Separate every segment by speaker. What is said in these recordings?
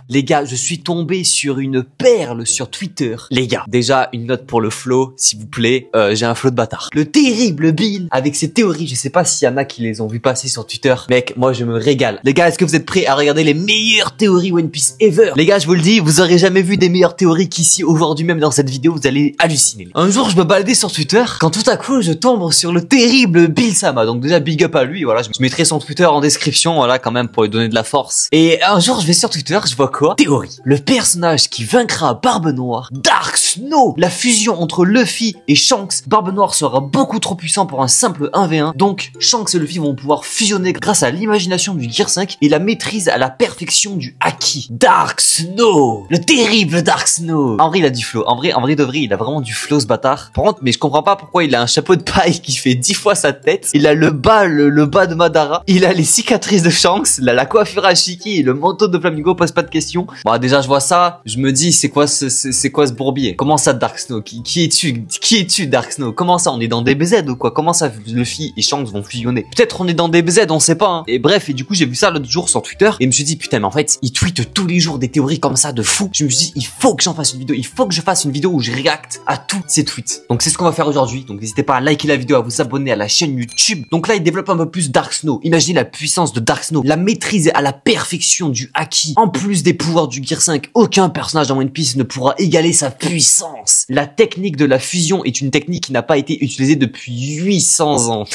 Speaker 1: Les gars, je suis tombé sur une perle sur Twitter. Les gars, déjà une note pour le flow, s'il vous plaît. J'ai un flow de bâtard. Le terrible Bill avec ses théories. Je sais pas s'il y en a qui les ont vu passer sur Twitter. Mec, moi je me régale. Les gars, est-ce que vous êtes prêts à regarder les meilleures théories One Piece ever? Les gars, je vous le dis, vous aurez jamais vu des meilleures théories qu'ici aujourd'hui même dans cette vidéo. Vous allez halluciner. Un jour, je me baladais sur Twitter quand tout à coup, je tombe sur le terrible Bill Sama. Donc déjà, big up à lui. Voilà, je mettrai son Twitter en description. Voilà, quand même pour lui donner de la force. Et un jour, je vais sur Twitter, je vois quoi? Théorie. Le personnage qui vaincra Barbe Noire, Dark Snow. La fusion entre Luffy et Shanks. Barbe Noire sera beaucoup trop puissant pour un simple 1v1. Donc, Shanks et Luffy vont pouvoir fusionner grâce à l'imagination du Gear 5 et la maîtrise à la perfection du Haki. Dark Snow. Le terrible Dark Snow. En vrai, il a du flow. En vrai de vrai, il a vraiment du flow, ce bâtard. Par contre, mais je comprends pas pourquoi il a un chapeau de paille qui fait 10 fois sa tête. Il a le bas de Madara. Il a les cicatrices de Shanks, la coiffure à Shiki et le manteau de Flamingo, pose pas de questions. Bon, déjà, je vois ça, je me dis, c'est quoi ce bourbier? Comment ça, Dark Snow? Qui es-tu, Dark Snow? Comment ça, on est dans DBZ ou quoi? Comment ça, Luffy et Shanks vont fusionner? Peut-être on est dans DBZ, on sait pas, hein. Et bref, et du coup, j'ai vu ça l'autre jour sur Twitter et je me suis dit, putain, mais en fait, il tweet tous les jours des théories comme ça de fou. Je me suis dit, il faut que j'en fasse une vidéo, il faut que je fasse une vidéo où je réacte à tous ces tweets. Donc, c'est ce qu'on va faire aujourd'hui. Donc, n'hésitez pas à liker la vidéo, à vous abonner à la chaîne YouTube. Donc là, il développe un peu plus Dark Snow. Imaginez la puissance de Dark Snow, la maîtrise à la perfection du Haki. En plus des pouvoirs du Gear 5, aucun personnage dans One Piece ne pourra égaler sa puissance. La technique de la fusion est une technique qui n'a pas été utilisée depuis 800 ans.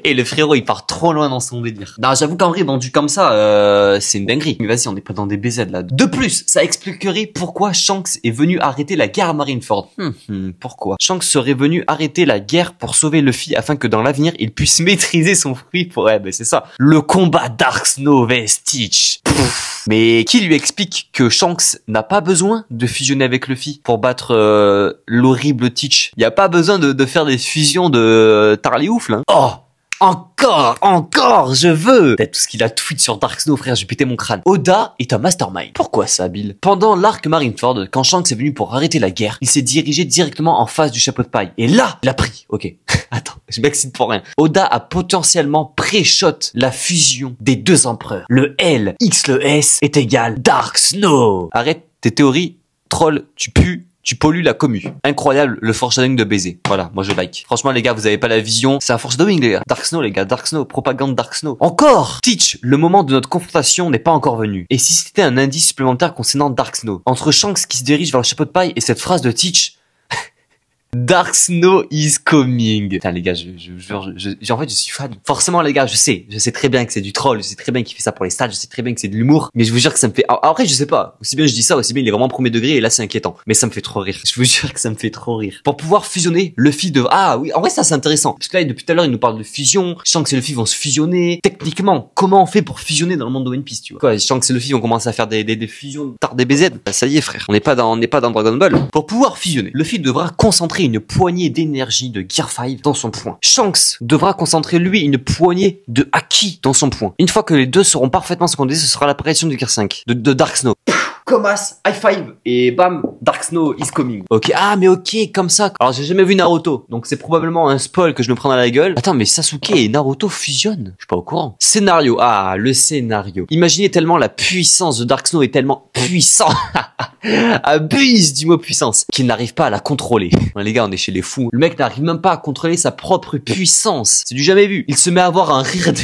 Speaker 1: Et le frérot, il part trop loin dans son délire. Non, j'avoue qu'en vrai, vendu comme ça, c'est une dinguerie. Mais vas-y, on est pas dans des BZ là. De plus, ça expliquerait pourquoi Shanks est venu arrêter la guerre à Marineford. Pourquoi? Shanks serait venu arrêter la guerre pour sauver Luffy afin que dans l'avenir, il puisse maîtriser son fruit pour... Ouais, ben c'est ça. Le combat Dark Snow vs Stitch. Mais qui lui explique que Shanks n'a pas besoin de fusionner avec Luffy pour battre l'horrible Teach? Il n'y a pas besoin de faire des fusions de Tarly ouf là. Oh, encore, je veux. Peut-être tout ce qu'il a tweet sur Dark Snow, frère, j'ai pété mon crâne. Oda est un mastermind. Pourquoi ça, Bill? Pendant l'arc Marineford, quand Shanks est venu pour arrêter la guerre, il s'est dirigé directement en face du chapeau de paille. Et là, il a pris. Ok. Attends, je m'excite pour rien. Oda a potentiellement pré-shot la fusion des deux empereurs. Le L x le S est égal Dark Snow. Arrête tes théories, troll, tu pues. Tu pollues la commu. Incroyable le foreshadowing de baiser. Voilà, moi je like. Franchement les gars, vous avez pas la vision. C'est un foreshadowing les gars. Dark Snow les gars, Dark Snow, propagande Dark Snow. Encore Teach, le moment de notre confrontation n'est pas encore venu. Et si c'était un indice supplémentaire concernant Dark Snow? Entre Shanks qui se dirige vers le chapeau de paille et cette phrase de Teach... Dark Snow is coming. Putain les gars, en fait je suis fan. Forcément les gars, je sais très bien que c'est du troll, je sais très bien qu'il fait ça pour les stats, je sais très bien que c'est de l'humour, mais je vous jure que ça me fait... Après je sais pas, aussi bien je dis ça, aussi bien il est vraiment premier degré et là c'est inquiétant. Mais ça me fait trop rire, je vous jure que ça me fait trop rire. Pour pouvoir fusionner, Luffy de... Ah oui, en vrai ça c'est intéressant. Parce que là depuis tout à l'heure il nous parle de fusion, Shanks et Luffy vont se fusionner. Techniquement, comment on fait pour fusionner dans le monde de One Piece, tu vois? Quoi, Shanks et Luffy vont commencer à faire des fusions tard des BZ. Bah, ça y est frère, on n'est pas dans Dragon Ball. Pour pouvoir fusionner, Luffy devra concentrer une poignée d'énergie de Gear 5 dans son poing. Shanks devra concentrer lui une poignée de Haki dans son poing. Une fois que les deux seront parfaitement synchronisés, ce sera l'apparition du Gear 5 de Dark Snow. Comas, high five, et bam, Dark Snow is coming. Ok, ah mais ok, comme ça. Alors j'ai jamais vu Naruto, donc c'est probablement un spoil que je me prends dans la gueule. Attends, mais Sasuke et Naruto fusionnent? Je suis pas au courant. Scénario, ah, le scénario. Imaginez tellement la puissance de Dark Snow est tellement puissant. Abuse du mot puissance, qu'il n'arrive pas à la contrôler. Ouais, les gars, on est chez les fous. Le mec n'arrive même pas à contrôler sa propre puissance. C'est du jamais vu. Il se met à avoir un rire de...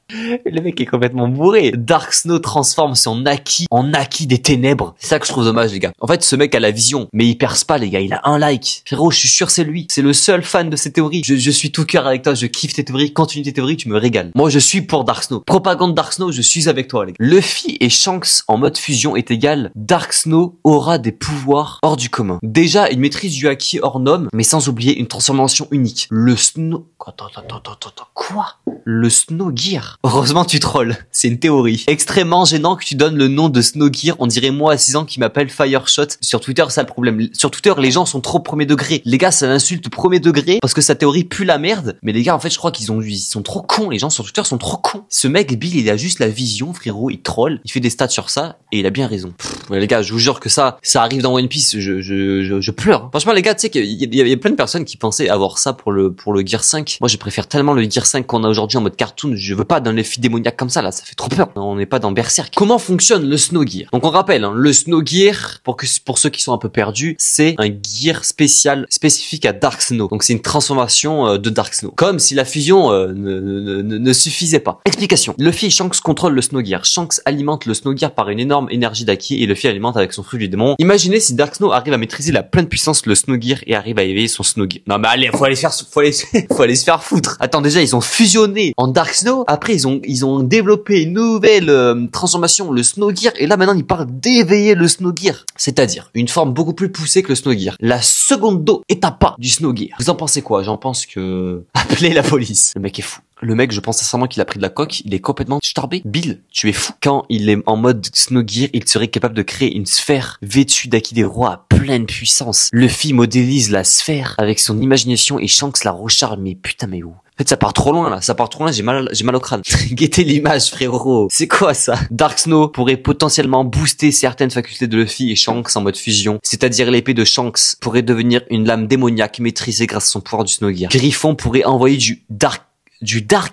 Speaker 1: Le mec est complètement bourré. Dark Snow transforme son Haki en Haki des ténèbres. C'est ça que je trouve dommage les gars. En fait ce mec a la vision, mais il perce pas les gars, il a un like. Frérot, je suis sûr c'est lui. C'est le seul fan de ces théories. Je suis tout cœur avec toi, je kiffe tes théories. Continue tes théories, tu me régales. Moi je suis pour Dark Snow. Propagande Dark Snow, je suis avec toi les gars. Luffy et Shanks en mode fusion est égal Dark Snow aura des pouvoirs hors du commun. Déjà une maîtrise du Haki hors norme, mais sans oublier une transformation unique. Le Snow... Quoi? Le Snow Gear. Heureusement tu trolls, c'est une théorie. Extrêmement gênant que tu donnes le nom de Snow Gear, on dirait moi à 6 ans qui m'appelle Fireshot. Sur Twitter, c'est le problème. Sur Twitter, les gens sont trop premier degré. Les gars, ça l'insulte premier degré parce que sa théorie pue la merde. Mais les gars, en fait, je crois ils sont trop cons. Les gens sur Twitter sont trop cons. Ce mec, Bill, il a juste la vision, frérot, il troll, il fait des stats sur ça et il a bien raison. Ouais, les gars, je vous jure que ça arrive dans One Piece, je pleure. Franchement, les gars, tu sais qu'il y a plein de personnes qui pensaient avoir ça pour le Gear 5. Moi, je préfère tellement le Gear 5 qu'on a aujourd'hui en mode cartoon. Je veux pas d'un Luffy démoniaque comme ça, là, ça fait trop peur. On n'est pas dans Berserk. Comment fonctionne le Snow Gear? Donc on rappelle, hein, le Snow Gear, pour ceux qui sont un peu perdus, c'est un gear spécifique à Dark Snow. Donc c'est une transformation de Dark Snow. Comme si la fusion ne suffisait pas. Explication. Luffy et Shanks contrôlent le Snow Gear. Shanks alimente le Snow Gear par une énorme énergie d'Aki et Luffy alimente avec son fruit du démon. Imaginez si Dark Snow arrive à maîtriser la pleine puissance le Snow Gear et arrive à éveiller son Snow Gear. Non mais allez, faut aller se faire foutre. Attends, déjà ils ont fusionné en Dark Snow. Après ils ont développé une nouvelle transformation, le Snow Gear, et là maintenant ils parlent d'éveiller le Snow Gear. C'est-à-dire une forme beaucoup plus poussée que le Snow Gear. La secondo étape du Snow Gear. Vous en pensez quoi? J'en pense que... Appelez la police. Le mec est fou. Le mec, je pense sincèrement qu'il a pris de la coque, il est complètement starbé. Bill, tu es fou. Quand il est en mode Snow Gear, il serait capable de créer une sphère vêtue d'Aki des rois à pleine puissance. Luffy modélise la sphère avec son imagination et Shanks la recharge. Mais putain, mais où? En fait, ça part trop loin, là. Ça part trop loin, j'ai mal au crâne. Guettez l'image, frérot. C'est quoi, ça? Dark Snow pourrait potentiellement booster certaines facultés de Luffy et Shanks en mode fusion. C'est-à-dire l'épée de Shanks pourrait devenir une lame démoniaque maîtrisée grâce à son pouvoir du Snow Gear. Griffon pourrait envoyer du Dark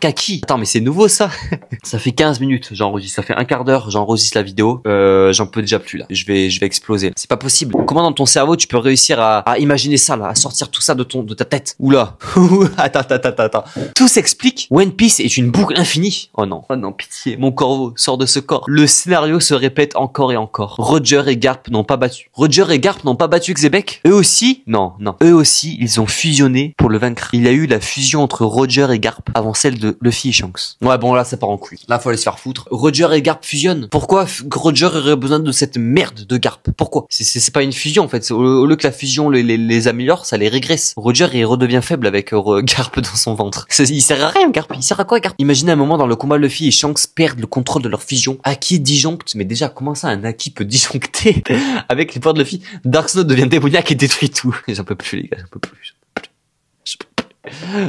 Speaker 1: Aki. Attends, mais c'est nouveau ça. Ça fait 15 minutes, j'enregistre. Ça fait un quart d'heure, j'enregistre la vidéo. J'en peux déjà plus là. Je vais exploser. C'est pas possible. Comment dans ton cerveau tu peux réussir à imaginer ça là, à sortir tout ça de ta tête? Oula. Attends. Tout s'explique. One Piece est une boucle infinie. Oh non, pitié. Mon corbeau, sors de ce corps. Le scénario se répète encore et encore. Roger et Garp n'ont pas battu Xebec. Eux aussi? Non. Eux aussi, ils ont fusionné pour le vaincre. Il y a eu la fusion entre Roger et Garp avant celle de Luffy et Shanks. Ouais, bon, là, ça part en couille. Là, faut aller se faire foutre. Roger et Garp fusionnent. Pourquoi Roger aurait besoin de cette merde de Garp? Pourquoi? C'est pas une fusion, en fait. Au lieu que la fusion les améliore, ça les régresse. Roger, il redevient faible avec Garp dans son ventre. Il sert à rien, Garp. Il sert à quoi, Garp? Imaginez un moment dans le combat, Luffy et Shanks perdent le contrôle de leur fusion. Aki disjoncte. Mais déjà, comment ça, un Aki peut disjoncter avec les pouvoirs de Luffy? Dark Snow devient démoniaque et détruit tout. J'en peux plus, les gars. J'en peux plus.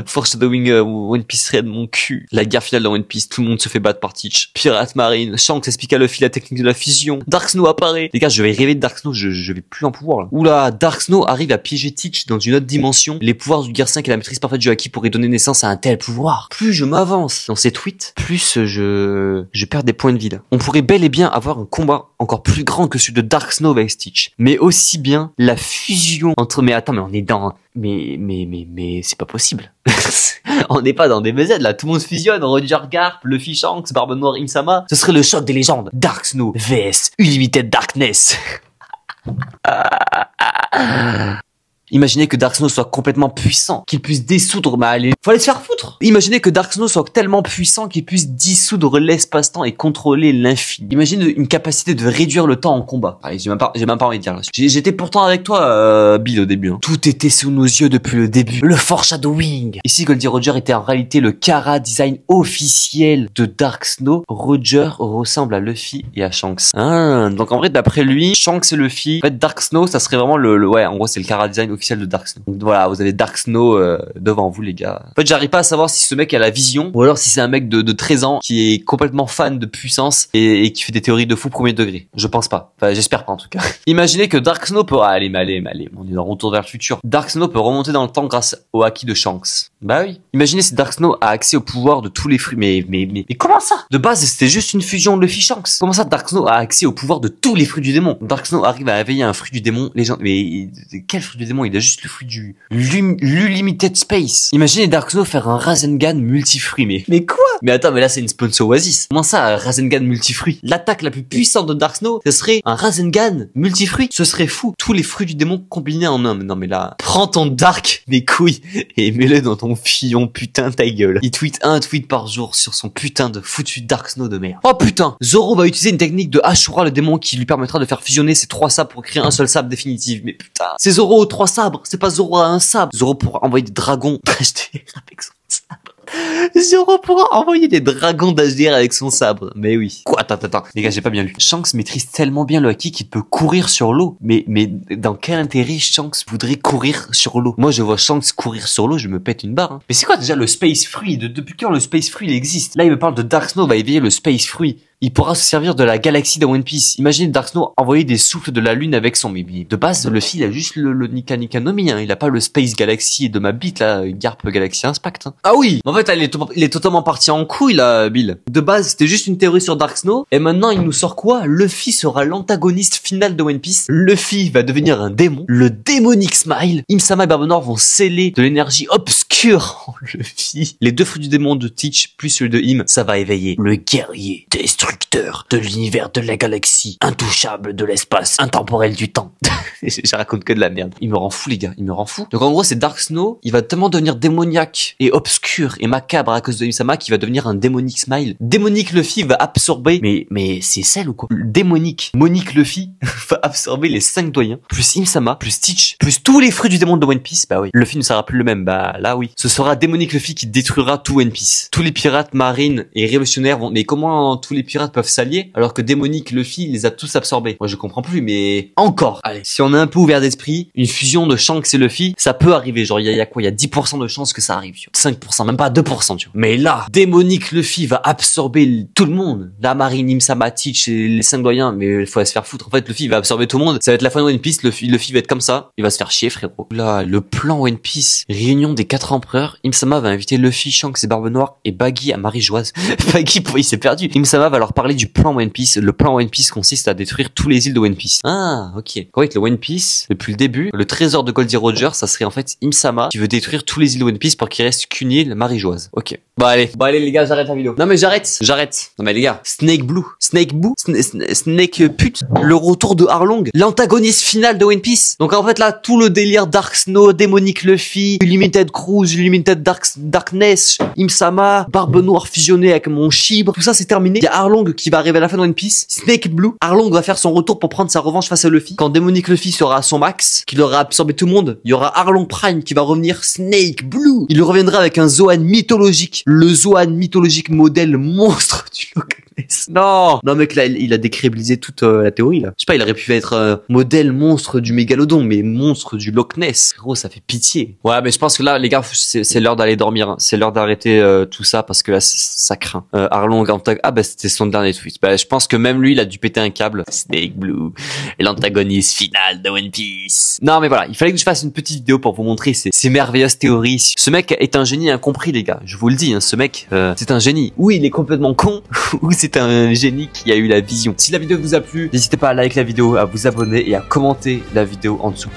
Speaker 1: Foreshadowing One Piece Red, mon cul. La guerre finale dans One Piece, tout le monde se fait battre par Teach. Pirate Marine, Shanks explique à Luffy la technique de la fusion. Dark Snow apparaît. Les gars, je vais rêver de Dark Snow, je vais plus en pouvoir là. Oula, Dark Snow arrive à piéger Teach dans une autre dimension. Les pouvoirs du Gear 5 et la maîtrise parfaite du Haki pourraient donner naissance à un tel pouvoir. Plus je m'avance dans ces tweets, plus je perds des points de vie là. On pourrait bel et bien avoir un combat encore plus grand que celui de Dark Snow avec Stitch. Mais aussi bien la fusion entre... Mais attends, mais on est dans... Mais c'est pas possible. On n'est pas dans des BZ là, tout le monde fusionne, Roger Garp, Luffy Shanks, Barbe Noire Insama. Ce serait le choc des légendes. Dark Snow vs Unlimited Darkness. Imaginez que Dark Snow soit complètement puissant, qu'il puisse dissoudre, faut aller se faire foutre. Imaginez que Dark Snow soit tellement puissant qu'il puisse dissoudre l'espace-temps et contrôler l'infini. Imaginez une capacité de réduire le temps en combat. Allez, j'ai même pas envie de dire là. J'étais pourtant avec toi, Bill, au début. Hein. Tout était sous nos yeux depuis le début. Le foreshadowing. Ici, Goldie Roger était en réalité le Kara design officiel de Dark Snow. Roger ressemble à Luffy et à Shanks. Donc en vrai, d'après lui, Shanks et Luffy, en fait, Dark Snow, ça serait vraiment ouais, en gros, c'est le Kara design officiel de Dark Snow. Donc voilà, vous avez Dark Snow devant vous, les gars. En fait, j'arrive pas à savoir si ce mec a la vision ou alors si c'est un mec de 13 ans qui est complètement fan de puissance et qui fait des théories de fou premier degré. Je pense pas. Enfin, j'espère pas en tout cas. Imaginez que Dark Snow peut... Allez, on est dans Retour vers le futur. Dark Snow peut remonter dans le temps grâce au Haki de Shanks. Bah oui. Imaginez si Dark Snow a accès au pouvoir de tous les fruits. Mais comment ça? De base, c'était juste une fusion de Luffy Shanks. Comment ça, Dark Snow a accès au pouvoir de tous les fruits du démon? Dark Snow arrive à éveiller un fruit du démon. Les gens... Mais quel fruit du démon? Il a juste le fruit du l'Unlimited Space. Imaginez Dark Snow faire un Rasengan multifruit. Mais quoi? Mais attends, mais là c'est une sponsor Oasis. Comment ça, un Rasengan multifruit? L'attaque la plus puissante de Dark Snow, ce serait un Rasengan multifruit. Ce serait fou. Tous les fruits du démon combinés en un. Non mais là, prends ton Dark, mes couilles, et mets-le dans ton fillon, putain, ta gueule. Il tweet un tweet par jour sur son putain de foutu Dark Snow de merde. Oh putain, Zoro va utiliser une technique de Ashura le démon qui lui permettra de faire fusionner ces 3 sabres pour créer un seul sabre définitif. Mais putain, c'est Zoro aux 3 sabres, c'est pas Zoro à un sabre. Zoro pourra envoyer des dragons d'HDR avec son sabre. Zoro pourra envoyer des dragons d'HDR avec son sabre. Mais oui. Quoi? Attends. Les gars, j'ai pas bien lu. Shanks maîtrise tellement bien le Haki qu'il peut courir sur l'eau. Mais dans quel intérêt Shanks voudrait courir sur l'eau? Moi, je vois Shanks courir sur l'eau, je me pète une barre. Hein. Mais c'est quoi déjà le Space Fruit? Depuis quand le Space Fruit il existe? Là, il me parle de Dark Snow va éveiller le Space Fruit. il pourra se servir de la galaxie dans One Piece. Imaginez Dark Snow envoyer des souffles de la lune avec son bébé. De base, Luffy, il a juste le Nika Nika no Mi, hein. Il a pas le Space Galaxy de ma bite, là, Garp Galaxy Impact, hein. Ah oui! En fait, là, il est totalement parti en couille, là, Bill. De base, c'était juste une théorie sur Dark Snow, et maintenant, il nous sort quoi? Luffy sera l'antagoniste final de One Piece. Luffy va devenir un démon. Le démonique Smile. Im-sama et Barbe Noire vont sceller de l'énergie obscure en Luffy. Les 2 fruits du démon de Teach, plus celui de Im, ça va éveiller le guerrier destructeur de l'univers de la galaxie, intouchable de l'espace, intemporel du temps. Je raconte que de la merde. Il me rend fou, les gars. Il me rend fou. Donc en gros, c'est Dark Snow. Il va tellement devenir démoniaque et obscur et macabre à cause de Im-sama qu'il va devenir un démonique Smile. Démonique Luffy va absorber. Mais c'est celle ou quoi? Démonique Monique Luffy va absorber les 5 doyens, plus Im-sama, plus Teach, plus tous les fruits du démon de One Piece. Bah oui. Luffy ne sera plus le même. Bah là oui. Ce sera démonique Luffy qui détruira tout One Piece. Tous les pirates, marines et révolutionnaires vont. Mais comment tous les pirates peuvent s'allier alors que démonique Luffy les a tous absorbés? Moi je comprends plus. Mais encore. Allez. Si on est un peu ouvert d'esprit, une fusion de Shanks et Luffy, ça peut arriver. Genre, il y a quoi? Il y a 10% de chances que ça arrive, tu vois. 5%, même pas 2%, tu vois. Mais là, démonique Luffy va absorber tout le monde. La marine, Im-sama, Teach et les 5 doyens. Mais il faut se faire foutre. En fait, Luffy va absorber tout le monde. Ça va être la fin de One Piece. Luffy va être comme ça. Il va se faire chier, frérot. Là, le plan One Piece. Réunion des 4 empereurs. Im-sama va inviter Luffy, Shanks et Barbe Noire et Baggy à Marie-Joise. Baggy, il s'est perdu. Im-sama va leur parler du plan One Piece. Le plan One Piece consiste à détruire tous les îles de One Piece. Ah, ok. En fait, le One Piece, depuis le début, le trésor de Goldie Roger, ça serait en fait Im-sama qui veut détruire tous les îles de One Piece pour qu'il reste qu'une île, Marie-Joise. Ok. Bon allez les gars, j'arrête la vidéo. Non mais j'arrête. Non mais les gars, Snake pute, le retour de Arlong, l'antagoniste final de One Piece. Donc en fait là, tout le délire Dark Snow, démonique Luffy, Unlimited Cruise, Unlimited Darkness, Im-sama, Barbe Noire fusionnée avec mon chibre, tout ça c'est terminé. Il y a Arlong qui va arriver à la fin de One Piece. Snake Blue, Arlong va faire son retour pour prendre sa revanche face à Luffy. Quand démonique Luffy sera à son max, qu'il aura absorbé tout le monde, il y aura Arlong Prime qui va revenir Snake Blue. Il reviendra avec un Zoan mythologique, le Zoan mythologique modèle monstre du Loch Ness. Non mec, là il a décrédibilisé toute la théorie là. Je sais pas, il aurait pu être modèle monstre du Mégalodon, mais monstre du Loch Ness. Gros, ça fait pitié. Ouais, mais je pense que là les gars, c'est l'heure d'aller dormir, hein. C'est l'heure d'arrêter tout ça parce que là ça craint. Arlong c'était son dernier tweet. Bah je pense que même lui il a dû péter un câble. Snake Blue, l'antagoniste final de One Piece. Non mais voilà, il fallait que je fasse une petite vidéo pour vous montrer ces merveilleuses théories. Ce mec est un génie incompris les gars. Je vous le dis, hein, ce mec c'est un génie. Oui, il est complètement con ou c'est un génie qui a eu la vision. Si la vidéo vous a plu, n'hésitez pas à liker la vidéo, à vous abonner et à commenter la vidéo en dessous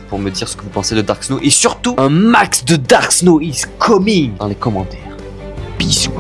Speaker 1: pour me dire ce que vous pensez de Dark Snow. Et surtout, un max de Dark Snow is coming dans les commentaires. Bisous.